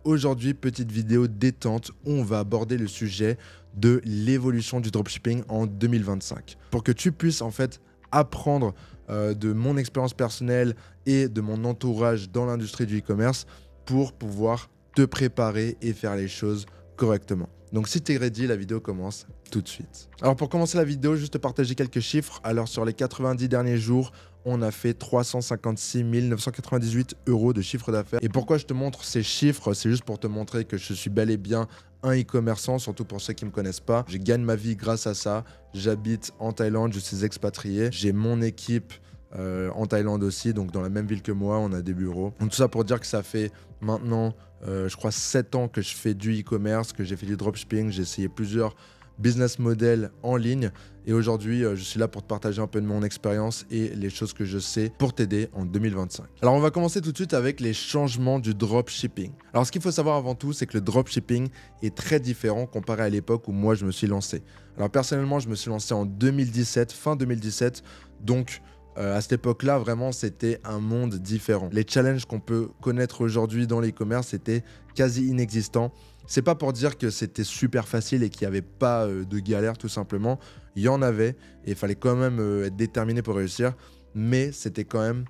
Aujourd'hui, petite vidéo détente où on va aborder le sujet de l'évolution du dropshipping en 2025. Pour que tu puisses en fait apprendre de mon expérience personnelle et de mon entourage dans l'industrie du e-commerce pour pouvoir te préparer et faire les choses correctement. Donc si tu es ready, la vidéo commence tout de suite. Alors pour commencer la vidéo, juste te partager quelques chiffres. Alors sur les 90 derniers jours, on a fait 356 998 € de chiffre d'affaires. Et pourquoi je te montre ces chiffres? C'est juste pour te montrer que je suis bel et bien un e-commerçant, surtout pour ceux qui ne me connaissent pas. Je gagne ma vie grâce à ça. J'habite en Thaïlande, je suis expatrié. J'ai mon équipe en Thaïlande aussi, donc dans la même ville que moi, on a des bureaux. Donc tout ça pour dire que ça fait maintenant, je crois 7 ans que je fais du e-commerce, que j'ai fait du dropshipping, j'ai essayé plusieurs business models en ligne et aujourd'hui je suis là pour te partager un peu de mon expérience et les choses que je sais pour t'aider en 2025. Alors on va commencer tout de suite avec les changements du dropshipping. Alors ce qu'il faut savoir avant tout, c'est que le dropshipping est très différent comparé à l'époque où moi je me suis lancé. Alors personnellement je me suis lancé en 2017, fin 2017, donc à cette époque-là, vraiment, c'était un monde différent. Les challenges qu'on peut connaître aujourd'hui dans l'e-commerce étaient quasi inexistants. C'est pas pour dire que c'était super facile et qu'il n'y avait pas de galère, tout simplement. Il y en avait et il fallait quand même être déterminé pour réussir, mais c'était quand même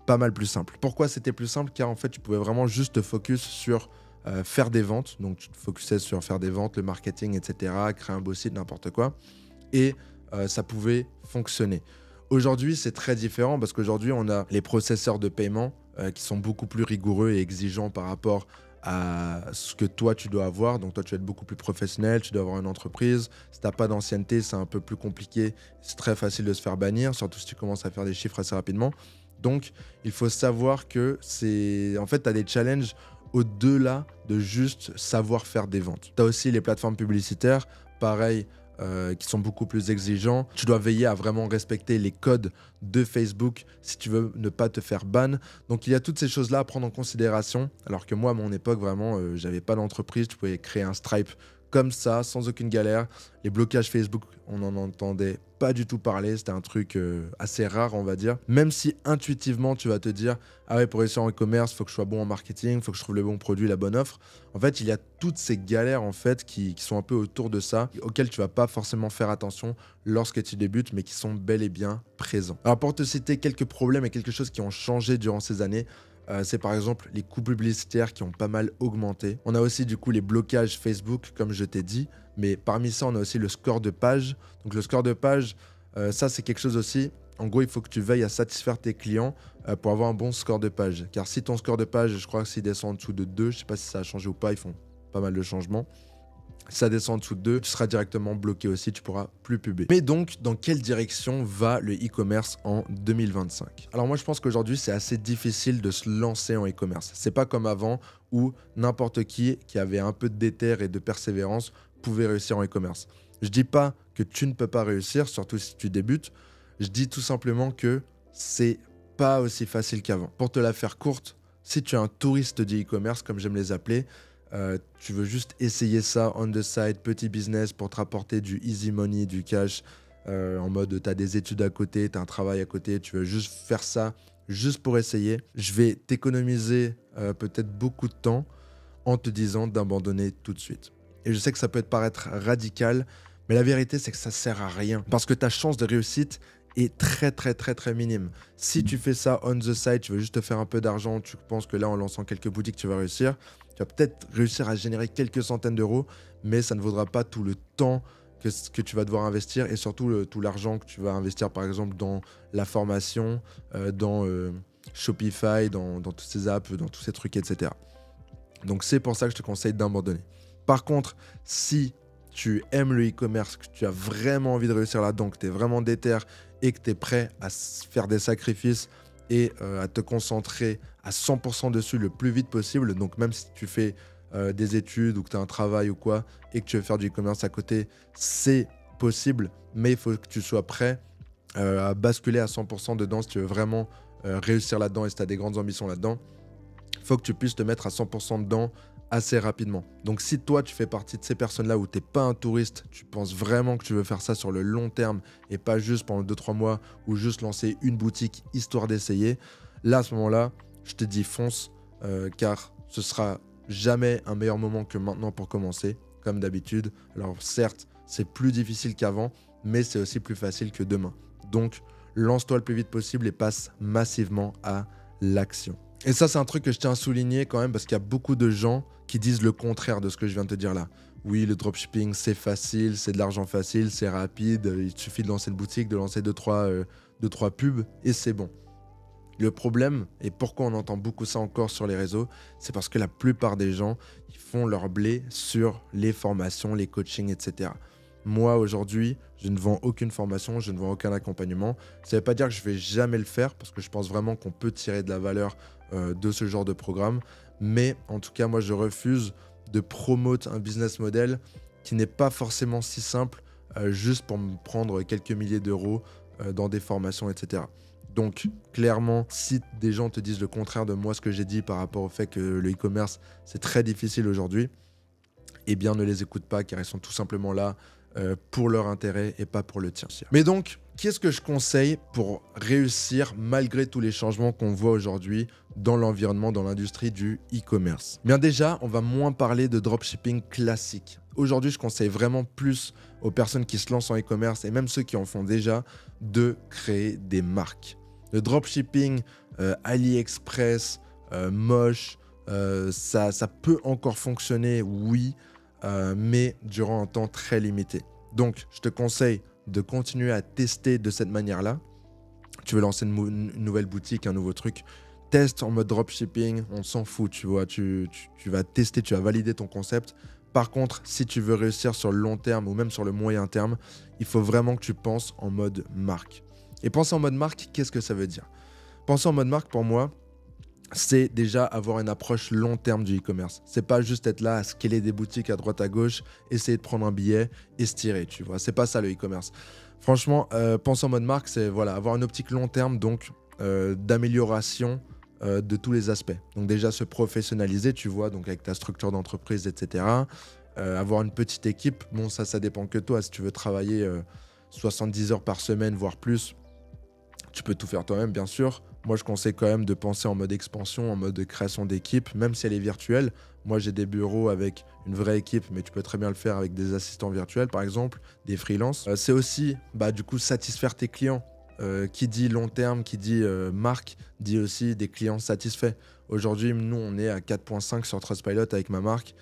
pas mal plus simple. Pourquoi c'était plus simple? Car en fait, tu pouvais vraiment juste te focus sur faire des ventes. Donc, tu te focusais sur faire des ventes, le marketing, etc., créer un beau site, n'importe quoi. Et ça pouvait fonctionner. Aujourd'hui, c'est très différent parce qu'aujourd'hui, on a les processeurs de paiement qui sont beaucoup plus rigoureux et exigeants par rapport à ce que toi, tu dois avoir. Donc, toi, tu dois être beaucoup plus professionnel, tu dois avoir une entreprise. Si tu n'as pas d'ancienneté, c'est un peu plus compliqué. C'est très facile de se faire bannir, surtout si tu commences à faire des chiffres assez rapidement. Donc, il faut savoir que en fait, tu as des challenges au-delà de juste savoir faire des ventes. Tu as aussi les plateformes publicitaires, pareil, qui sont beaucoup plus exigeants. Tu dois veiller à vraiment respecter les codes de Facebook si tu veux ne pas te faire ban. Donc il y a toutes ces choses-là à prendre en considération. Alors que moi, à mon époque, vraiment, j'avais pas d'entreprise. Tu pouvais créer un Stripe comme ça, sans aucune galère. Les blocages Facebook, on n'en entendait pas du tout parler. C'était un truc assez rare, on va dire. Même si intuitivement, tu vas te dire « Ah ouais, pour réussir en e-commerce, il faut que je sois bon en marketing, il faut que je trouve le bon produit, la bonne offre. » En fait, il y a toutes ces galères en fait, qui sont un peu autour de ça, auxquelles tu vas pas forcément faire attention lorsque tu débutes, mais qui sont bel et bien présents. Alors pour te citer quelques problèmes et quelque chose qui ont changé durant ces années, c'est par exemple les coûts publicitaires qui ont pas mal augmenté. On a aussi du coup les blocages Facebook, comme je t'ai dit, mais parmi ça, on a aussi le score de page. Donc le score de page, ça c'est quelque chose aussi. En gros, il faut que tu veilles à satisfaire tes clients pour avoir un bon score de page. Car si ton score de page, je crois que s'il descend en dessous de 2, je ne sais pas si ça a changé ou pas, ils font pas mal de changements. Si ça descend en dessous de 2, tu seras directement bloqué aussi, tu pourras plus puber. Mais donc, dans quelle direction va le e-commerce en 2025? Alors moi, je pense qu'aujourd'hui, c'est assez difficile de se lancer en e-commerce. C'est pas comme avant où n'importe qui avait un peu de déter et de persévérance pouvait réussir en e-commerce. Je dis pas que tu ne peux pas réussir, surtout si tu débutes. Je dis tout simplement que c'est pas aussi facile qu'avant. Pour te la faire courte, si tu es un touriste du e-commerce, comme j'aime les appeler, tu veux juste essayer ça on the side, petit business pour te rapporter du easy money, du cash, en mode tu as des études à côté, tu as un travail à côté, tu veux juste faire ça juste pour essayer. Je vais t'économiser peut-être beaucoup de temps en te disant d'abandonner tout de suite. Et je sais que ça peut paraître radical, mais la vérité c'est que ça sert à rien parce que ta chance de réussite est très minime. Si tu fais ça on the side, tu veux juste te faire un peu d'argent, tu penses que là en lançant quelques boutiques tu vas réussir, tu vas peut-être réussir à générer quelques centaines d'euros, mais ça ne vaudra pas tout le temps que tu vas devoir investir et surtout tout l'argent que tu vas investir par exemple dans la formation, dans Shopify, dans toutes ces apps, dans tous ces trucs, etc. Donc c'est pour ça que je te conseille d'abandonner. Par contre, si tu aimes le e-commerce, que tu as vraiment envie de réussir là-dedans, que tu es vraiment déter et que tu es prêt à faire des sacrifices et à te concentrer à 100% dessus le plus vite possible, donc même si tu fais des études ou que tu as un travail ou quoi et que tu veux faire du e-commerce à côté, c'est possible, mais il faut que tu sois prêt à basculer à 100% dedans si tu veux vraiment réussir là-dedans et si tu as des grandes ambitions là-dedans. Il faut que tu puisses te mettre à 100% dedans assez rapidement. Donc si toi tu fais partie de ces personnes-là où tu n'es pas un touriste, tu penses vraiment que tu veux faire ça sur le long terme et pas juste pendant 2-3 mois ou juste lancer une boutique histoire d'essayer, là à ce moment-là, je te dis fonce car ce sera jamais un meilleur moment que maintenant pour commencer, comme d'habitude. Alors certes, c'est plus difficile qu'avant, mais c'est aussi plus facile que demain. Donc, lance-toi le plus vite possible et passe massivement à l'action. Et ça, c'est un truc que je tiens à souligner quand même, parce qu'il y a beaucoup de gens qui disent le contraire de ce que je viens de te dire là. Oui, le dropshipping, c'est facile, c'est de l'argent facile, c'est rapide, il suffit de lancer une boutique, de lancer 2-3 pubs, et c'est bon. Le problème, et pourquoi on entend beaucoup ça encore sur les réseaux, c'est parce que la plupart des gens, ils font leur blé sur les formations, les coachings, etc. Moi, aujourd'hui, je ne vends aucune formation, je ne vends aucun accompagnement. Ça ne veut pas dire que je ne vais jamais le faire, parce que je pense vraiment qu'on peut tirer de la valeur de ce genre de programme. Mais en tout cas, moi, je refuse de promouvoir un business model qui n'est pas forcément si simple, juste pour me prendre quelques milliers d'euros dans des formations, etc. Donc, clairement, si des gens te disent le contraire de moi, ce que j'ai dit par rapport au fait que le e-commerce, c'est très difficile aujourd'hui, eh bien, ne les écoute pas, car ils sont tout simplement là pour leur intérêt et pas pour le tien. Mais donc, qu'est-ce que je conseille pour réussir malgré tous les changements qu'on voit aujourd'hui dans l'environnement, dans l'industrie du e-commerce? Bien déjà, on va moins parler de dropshipping classique. Aujourd'hui, je conseille vraiment plus aux personnes qui se lancent en e-commerce et même ceux qui en font déjà de créer des marques. Le dropshipping, AliExpress, moche, ça peut encore fonctionner, oui, mais durant un temps très limité. Donc, je te conseille de continuer à tester de cette manière-là. Tu veux lancer une nouvelle boutique, un nouveau truc, teste en mode dropshipping, on s'en fout, tu vois, tu vas tester, tu vas valider ton concept. Par contre, si tu veux réussir sur le long terme ou même sur le moyen terme, il faut vraiment que tu penses en mode marque. Et penser en mode marque, qu'est-ce que ça veut dire? Penser en mode marque, pour moi, c'est déjà avoir une approche long terme du e-commerce. C'est pas juste être là à scaler des boutiques à droite à gauche, essayer de prendre un billet et se tirer, tu vois. C'est pas ça le e-commerce. Franchement, penser en mode marque, c'est voilà, avoir une optique long terme, donc d'amélioration de tous les aspects. Donc déjà se professionnaliser, tu vois, donc avec ta structure d'entreprise, etc. Avoir une petite équipe, bon ça dépend que de toi. Si tu veux travailler 70 heures par semaine, voire plus, tu peux tout faire toi-même, bien sûr. Moi, je conseille quand même de penser en mode expansion, en mode création d'équipe, même si elle est virtuelle. Moi, j'ai des bureaux avec une vraie équipe, mais tu peux très bien le faire avec des assistants virtuels, par exemple, des freelances. C'est aussi, du coup, satisfaire tes clients. Qui dit long terme, qui dit marque, dit aussi des clients satisfaits. Aujourd'hui, nous, on est à 4.5 sur Trustpilot avec ma marque.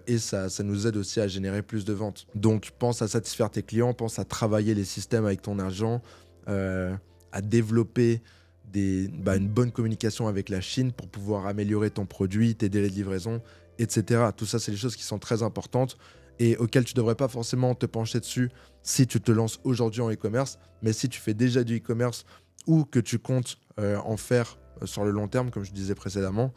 Et ça nous aide aussi à générer plus de ventes. Donc, pense à satisfaire tes clients, pense à travailler les systèmes avec ton argent, à développer une bonne communication avec la Chine pour pouvoir améliorer ton produit, tes délais de livraison, etc. Tout ça, c'est des choses qui sont très importantes et auxquelles tu ne devrais pas forcément te pencher dessus si tu te lances aujourd'hui en e-commerce. Mais si tu fais déjà du e-commerce ou que tu comptes en faire sur le long terme, comme je disais précédemment,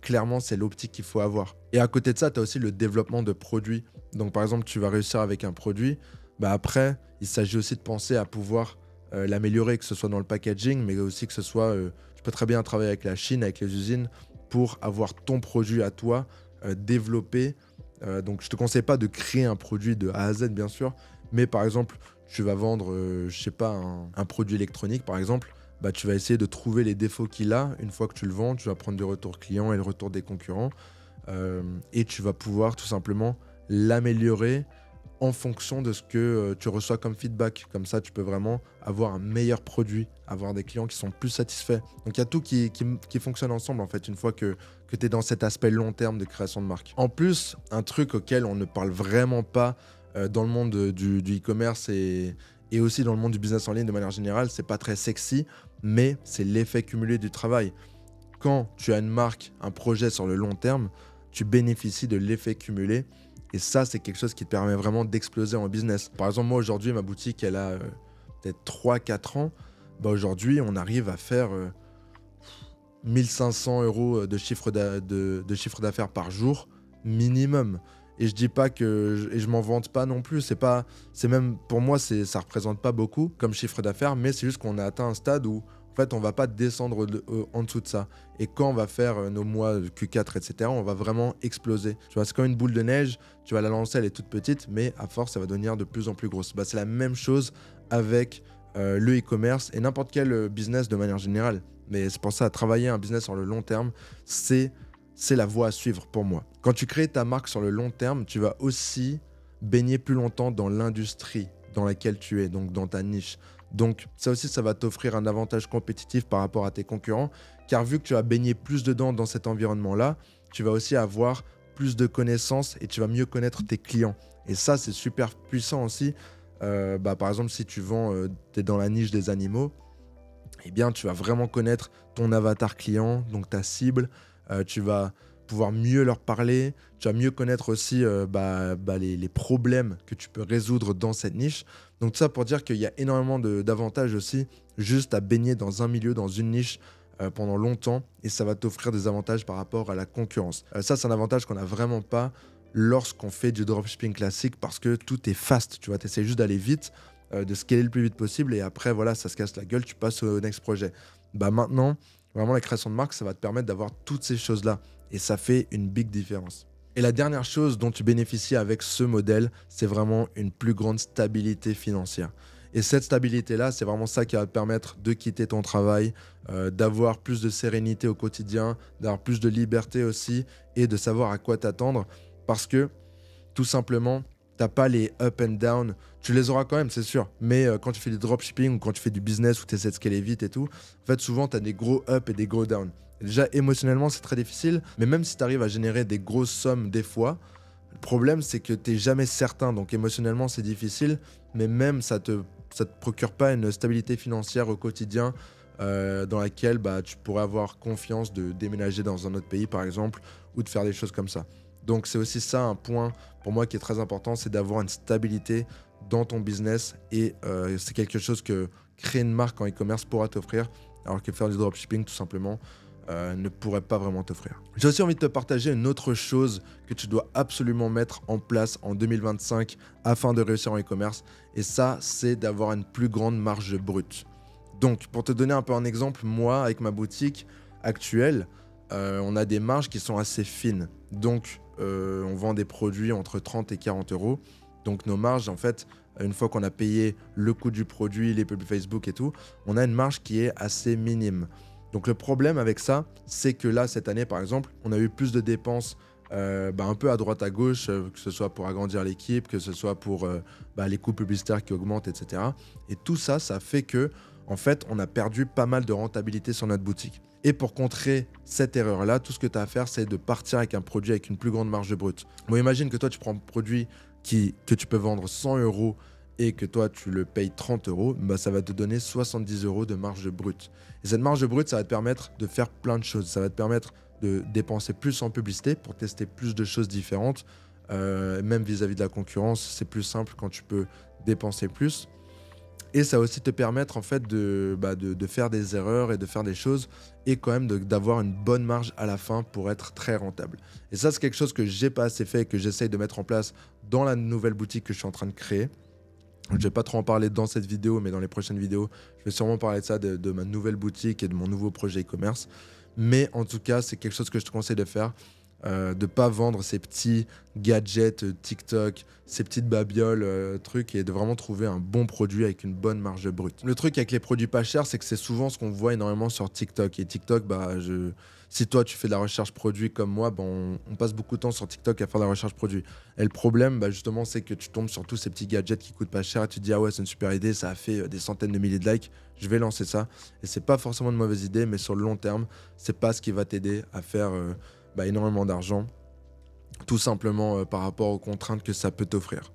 clairement, c'est l'optique qu'il faut avoir. Et à côté de ça, tu as aussi le développement de produits. Donc, par exemple, tu vas réussir avec un produit. Après, il s'agit aussi de penser à pouvoir l'améliorer, que ce soit dans le packaging, mais aussi que ce soit... tu peux très bien travailler avec la Chine, avec les usines, pour avoir ton produit à toi développé. Donc, je ne te conseille pas de créer un produit de A à Z, bien sûr. Mais par exemple, tu vas vendre, je sais pas, un produit électronique, par exemple. Tu vas essayer de trouver les défauts qu'il a. Une fois que tu le vends, tu vas prendre du retour client et le retour des concurrents. Et tu vas pouvoir tout simplement l'améliorer en fonction de ce que tu reçois comme feedback. Comme ça, tu peux vraiment avoir un meilleur produit, avoir des clients qui sont plus satisfaits. Donc, il y a tout qui fonctionne ensemble, en fait, une fois que tu es dans cet aspect long terme de création de marque. En plus, un truc auquel on ne parle vraiment pas dans le monde du e-commerce et aussi dans le monde du business en ligne de manière générale, c'est pas très sexy, mais c'est l'effet cumulé du travail. Quand tu as une marque, un projet sur le long terme, tu bénéficies de l'effet cumulé. Et ça, c'est quelque chose qui te permet vraiment d'exploser en business. Par exemple, moi, aujourd'hui, ma boutique, elle a peut-être 3-4 ans. Aujourd'hui, on arrive à faire 1500 euros de chiffre d'affaires par jour, minimum. Et je dis pas que... Et je m'en vante pas non plus. C'est même, pour moi, ça représente pas beaucoup comme chiffre d'affaires, mais c'est juste qu'on a atteint un stade où en fait, on va pas descendre en dessous de ça. Et quand on va faire nos mois Q4, etc., on va vraiment exploser. Tu vois, c'est comme une boule de neige, tu vas la lancer, elle est toute petite, mais à force, elle va devenir de plus en plus grosse. C'est la même chose avec le e-commerce et n'importe quel business de manière générale. Mais c'est pour ça, travailler un business sur le long terme, c'est c'est la voie à suivre pour moi. Quand tu crées ta marque sur le long terme, tu vas aussi baigner plus longtemps dans l'industrie dans laquelle tu es, donc dans ta niche. Donc ça aussi, ça va t'offrir un avantage compétitif par rapport à tes concurrents, car vu que tu vas baigner plus dedans dans cet environnement-là, tu vas aussi avoir plus de connaissances et tu vas mieux connaître tes clients. Et ça, c'est super puissant aussi. Par exemple, si tu vends, tu es dans la niche des animaux, eh bien, tu vas vraiment connaître ton avatar client, donc ta cible. Tu vas pouvoir mieux leur parler. Tu vas mieux connaître aussi les problèmes que tu peux résoudre dans cette niche. Donc, tout ça pour dire qu'il y a énormément d'avantages aussi juste à baigner dans un milieu, dans une niche pendant longtemps. Et ça va t'offrir des avantages par rapport à la concurrence. Ça, c'est un avantage qu'on n'a vraiment pas lorsqu'on fait du dropshipping classique parce que tout est fast. Tu vois, tu essaies juste d'aller vite, de scaler le plus vite possible et après, voilà, ça se casse la gueule, tu passes au next projet. Maintenant, vraiment, la création de marque, ça va te permettre d'avoir toutes ces choses-là et ça fait une big différence. Et la dernière chose dont tu bénéficies avec ce modèle, c'est vraiment une plus grande stabilité financière. Et cette stabilité-là, c'est vraiment ça qui va te permettre de quitter ton travail, d'avoir plus de sérénité au quotidien, d'avoir plus de liberté aussi et de savoir à quoi t'attendre parce que tout simplement, t'as pas les up and down. Tu les auras quand même, c'est sûr. Mais quand tu fais du dropshipping ou quand tu fais du business où tu essaies de scaler vite et tout, en fait, souvent, tu as des gros up et des gros down. Déjà, émotionnellement, c'est très difficile. Mais même si tu arrives à générer des grosses sommes des fois, le problème, c'est que tu n'es jamais certain. Donc, émotionnellement, c'est difficile. Mais même, ça te procure pas une stabilité financière au quotidien dans laquelle tu pourrais avoir confiance de déménager dans un autre pays, par exemple, ou de faire des choses comme ça. Donc, c'est aussi ça un point pour moi qui est très important, c'est d'avoir une stabilité dans ton business et c'est quelque chose que créer une marque en e-commerce pourra t'offrir, alors que faire du dropshipping, tout simplement, ne pourrait pas vraiment t'offrir. J'ai aussi envie de te partager une autre chose que tu dois absolument mettre en place en 2025 afin de réussir en e-commerce et ça, c'est d'avoir une plus grande marge brute. Donc, pour te donner un peu un exemple, moi, avec ma boutique actuelle, on a des marges qui sont assez fines. Donc, on vend des produits entre 30 et 40 euros. Donc, nos marges, en fait, une fois qu'on a payé le coût du produit, les pubs Facebook et tout, on a une marge qui est assez minime. Donc, le problème avec ça, c'est que là, cette année, par exemple, on a eu plus de dépenses un peu à droite à gauche, que ce soit pour agrandir l'équipe, que ce soit pour les coûts publicitaires qui augmentent, etc. Et tout ça, ça fait que, en fait, on a perdu pas mal de rentabilité sur notre boutique. Et pour contrer cette erreur-là, tout ce que tu as à faire, c'est de partir avec un produit avec une plus grande marge brute. Bon, imagine que toi, tu prends un produit que tu peux vendre 100 euros et que toi, tu le payes 30 euros, ça va te donner 70 euros de marge brute. Et cette marge brute, ça va te permettre de faire plein de choses. Ça va te permettre de dépenser plus en publicité pour tester plus de choses différentes. Même vis-à-vis de la concurrence, c'est plus simple quand tu peux dépenser plus. Et ça va aussi te permettre en fait de faire des erreurs et de faire des choses et quand même d'avoir une bonne marge à la fin pour être très rentable. Et ça, c'est quelque chose que j'ai pas assez fait et que j'essaye de mettre en place dans la nouvelle boutique que je suis en train de créer. Je ne vais pas trop en parler dans cette vidéo, mais dans les prochaines vidéos, je vais sûrement parler de ça, de ma nouvelle boutique et de mon nouveau projet e-commerce. Mais en tout cas, c'est quelque chose que je te conseille de faire. De ne pas vendre ces petits gadgets TikTok, ces petites babioles, trucs, et de vraiment trouver un bon produit avec une bonne marge brute. Le truc avec les produits pas chers, c'est que c'est souvent ce qu'on voit énormément sur TikTok. Et TikTok, si toi tu fais de la recherche produit comme moi, on passe beaucoup de temps sur TikTok à faire de la recherche produit. Et le problème, justement, c'est que tu tombes sur tous ces petits gadgets qui coûtent pas cher et tu te dis, ah ouais, c'est une super idée, ça a fait des centaines de milliers de likes, je vais lancer ça. Et c'est pas forcément une mauvaise idée, mais sur le long terme, c'est pas ce qui va t'aider à faire énormément d'argent, tout simplement par rapport aux contraintes que ça peut t'offrir.